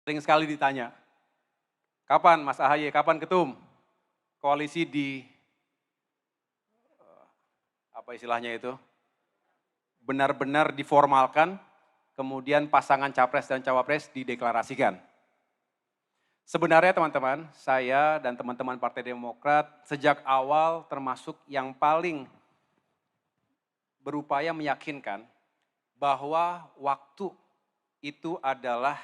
Sering sekali ditanya, kapan Mas AHY, kapan Ketum? Koalisi apa istilahnya itu, benar-benar diformalkan, kemudian pasangan Capres dan Cawapres dideklarasikan. Sebenarnya teman-teman, saya dan teman-teman Partai Demokrat sejak awal termasuk yang paling berupaya meyakinkan bahwa waktu itu adalah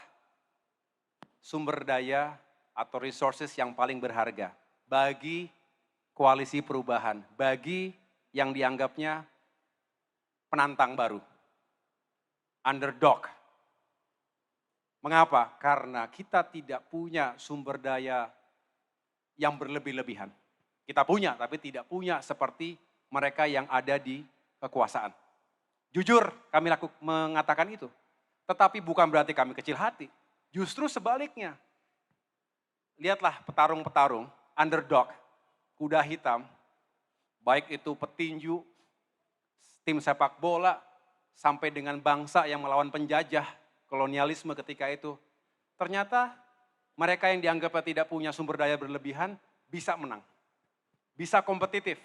sumber daya atau resources yang paling berharga bagi koalisi perubahan, bagi yang dianggapnya penantang baru, underdog. Mengapa? Karena kita tidak punya sumber daya yang berlebih-lebihan. Kita punya, tapi tidak punya seperti mereka yang ada di kekuasaan. Jujur kami mengatakan itu, tetapi bukan berarti kami kecil hati. Justru sebaliknya. Lihatlah petarung-petarung, underdog, kuda hitam, baik itu petinju, tim sepak bola, sampai dengan bangsa yang melawan penjajah, kolonialisme ketika itu. Ternyata mereka yang dianggap tidak punya sumber daya berlebihan bisa menang, bisa kompetitif.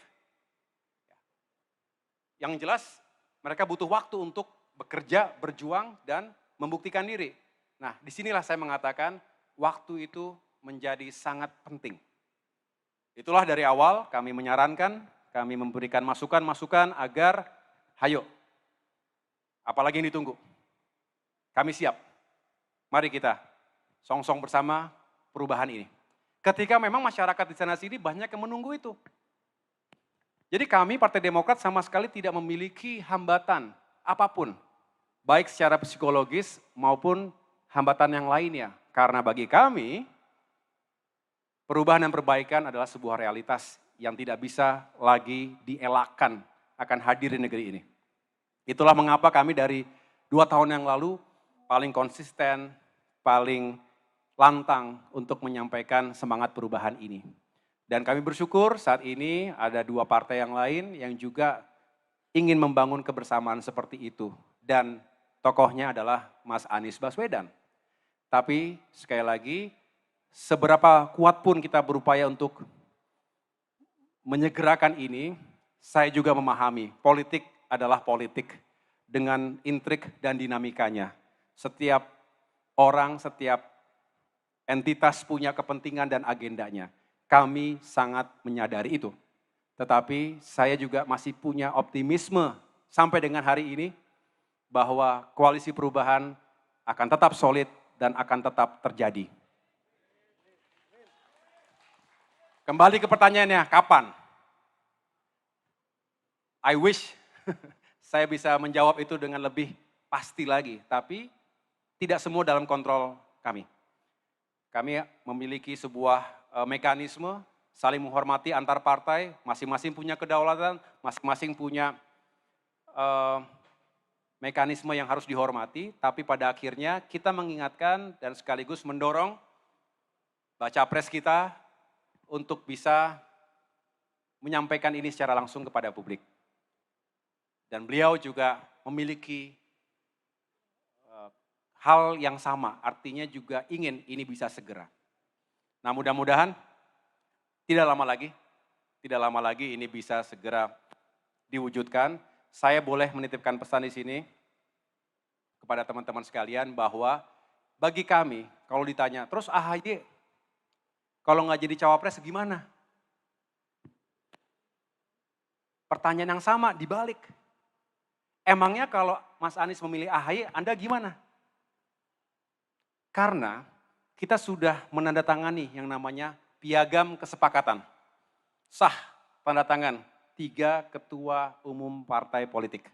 Yang jelas mereka butuh waktu untuk bekerja, berjuang, dan membuktikan diri. Nah, disinilah saya mengatakan waktu itu menjadi sangat penting. Itulah dari awal kami menyarankan, kami memberikan masukan-masukan agar, hayo, apalagi yang ditunggu. Kami siap. Mari kita song-song bersama perubahan ini. Ketika memang masyarakat di sana sini banyak yang menunggu itu. Jadi kami Partai Demokrat sama sekali tidak memiliki hambatan apapun. Baik secara psikologis maupun hambatan yang lainnya. Karena bagi kami, perubahan dan perbaikan adalah sebuah realitas yang tidak bisa lagi dielakkan akan hadir di negeri ini. Itulah mengapa kami dari 2 tahun yang lalu paling konsisten, paling lantang untuk menyampaikan semangat perubahan ini. Dan kami bersyukur saat ini ada 2 partai yang lain yang juga ingin membangun kebersamaan seperti itu. Dan tokohnya adalah Mas Anies Baswedan. Tapi sekali lagi, seberapa kuat pun kita berupaya untuk menyegerakan ini, saya juga memahami politik adalah politik dengan intrik dan dinamikanya. Setiap orang, setiap entitas punya kepentingan dan agendanya. Kami sangat menyadari itu. Tetapi saya juga masih punya optimisme sampai dengan hari ini bahwa koalisi perubahan akan tetap solid dan akan tetap terjadi. Kembali ke pertanyaannya, kapan? I wish saya bisa menjawab itu dengan lebih pasti lagi, tapi tidak semua dalam kontrol kami. Kami memiliki sebuah mekanisme saling menghormati antar partai, masing-masing punya kedaulatan, masing-masing punya mekanisme yang harus dihormati, tapi pada akhirnya kita mengingatkan dan sekaligus mendorong baca pres kita untuk bisa menyampaikan ini secara langsung kepada publik. Dan beliau juga memiliki hal yang sama, artinya juga ingin ini bisa segera. Nah mudah-mudahan tidak lama lagi ini bisa segera diwujudkan. Saya boleh menitipkan pesan di sini kepada teman-teman sekalian bahwa bagi kami kalau ditanya, terus AHY kalau nggak jadi cawapres gimana? Pertanyaan yang sama dibalik. Emangnya kalau Mas Anies memilih AHY, Anda gimana? Karena kita sudah menandatangani yang namanya piagam kesepakatan. Sah, tanda tangan, 3 ketua umum partai politik.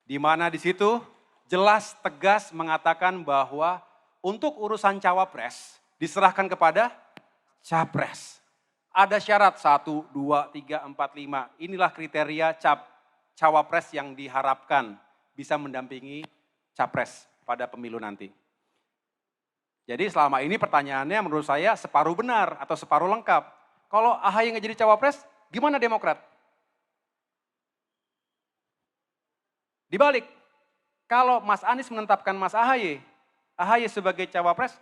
Di mana di situ jelas tegas mengatakan bahwa untuk urusan cawapres diserahkan kepada capres. Ada syarat 1, 2, 3, 4, 5. Inilah kriteria cawapres yang diharapkan bisa mendampingi capres pada pemilu nanti. Jadi selama ini pertanyaannya menurut saya separuh benar atau separuh lengkap. Kalau AHY nggak jadi cawapres, gimana Demokrat? Dibalik, kalau Mas Anies menetapkan Mas AHY sebagai cawapres,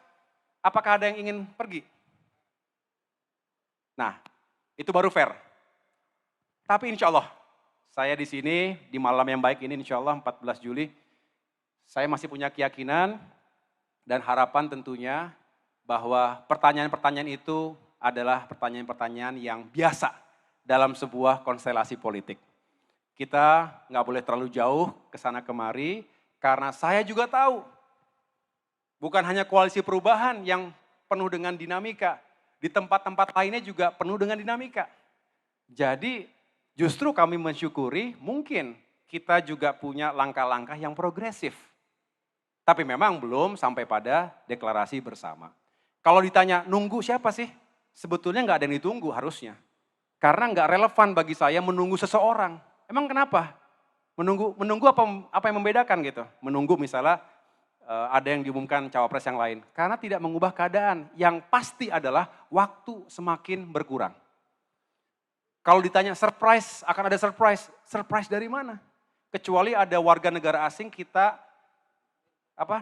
Apakah ada yang ingin pergi? Nah, itu baru fair. Tapi insya Allah, saya di sini di malam yang baik ini insya Allah 14 Juli, saya masih punya keyakinan dan harapan tentunya bahwa pertanyaan-pertanyaan itu adalah pertanyaan-pertanyaan yang biasa dalam sebuah konstelasi politik. Kita nggak boleh terlalu jauh ke sana kemari, karena saya juga tahu, bukan hanya koalisi perubahan yang penuh dengan dinamika, di tempat-tempat lainnya juga penuh dengan dinamika. Jadi justru kami mensyukuri mungkin kita juga punya langkah-langkah yang progresif. Tapi memang belum sampai pada deklarasi bersama. Kalau ditanya nunggu siapa sih? Sebetulnya nggak ada yang ditunggu harusnya. Karena nggak relevan bagi saya menunggu seseorang. Emang kenapa? Menunggu apa yang membedakan gitu? Menunggu misalnya ada yang diumumkan cawapres yang lain. Karena tidak mengubah keadaan. Yang pasti adalah waktu semakin berkurang. Kalau ditanya surprise, akan ada surprise. Surprise dari mana? Kecuali ada warga negara asing kita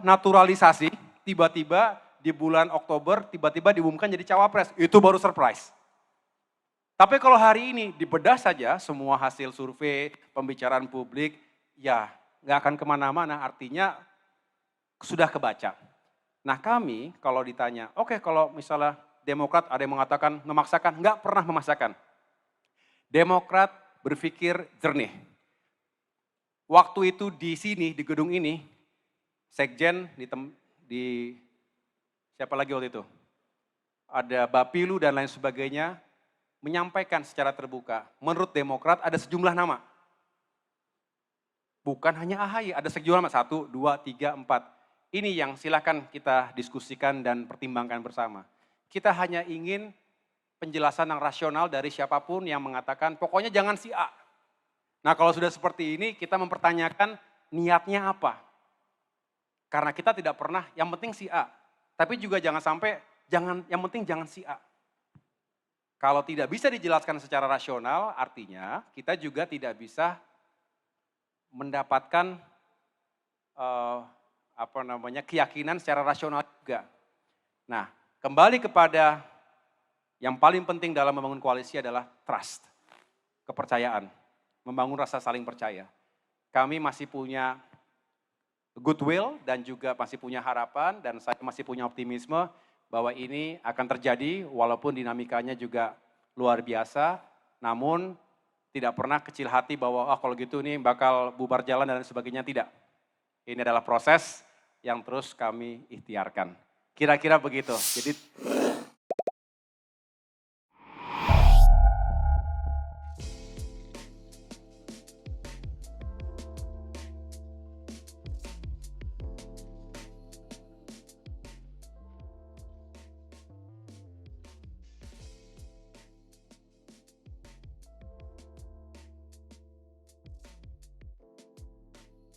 naturalisasi, tiba-tiba di bulan Oktober tiba-tiba diumumkan jadi cawapres. Itu baru surprise. Tapi kalau hari ini dibedah saja semua hasil survei, pembicaraan publik, ya nggak akan kemana-mana, artinya sudah kebaca. Nah kami kalau ditanya, oke kalau misalnya Demokrat ada yang mengatakan memaksakan, nggak pernah memaksakan. Demokrat berpikir jernih. Waktu itu di sini, di gedung ini, Sekjen di siapa lagi waktu itu? Ada Bapilu dan lain sebagainya, menyampaikan secara terbuka, menurut Demokrat ada sejumlah nama. Bukan hanya AHY, ada sejumlah nama, 1, 2, 3, 4. Ini yang silakan kita diskusikan dan pertimbangkan bersama. Kita hanya ingin penjelasan yang rasional dari siapapun yang mengatakan pokoknya jangan si A. Nah kalau sudah seperti ini kita mempertanyakan niatnya apa. Karena kita tidak pernah yang penting si A. Tapi juga jangan sampai yang penting jangan si A. Kalau tidak bisa dijelaskan secara rasional, artinya kita juga tidak bisa mendapatkan keyakinan secara rasional juga. Nah, kembali kepada yang paling penting dalam membangun koalisi adalah trust, kepercayaan, membangun rasa saling percaya. Kami masih punya goodwill dan juga masih punya harapan dan saya masih punya optimisme bahwa ini akan terjadi walaupun dinamikanya juga luar biasa, namun tidak pernah kecil hati bahwa kalau gitu ini bakal bubar jalan dan sebagainya, tidak. Ini adalah proses yang terus kami ikhtiarkan. Kira-kira begitu. Jadi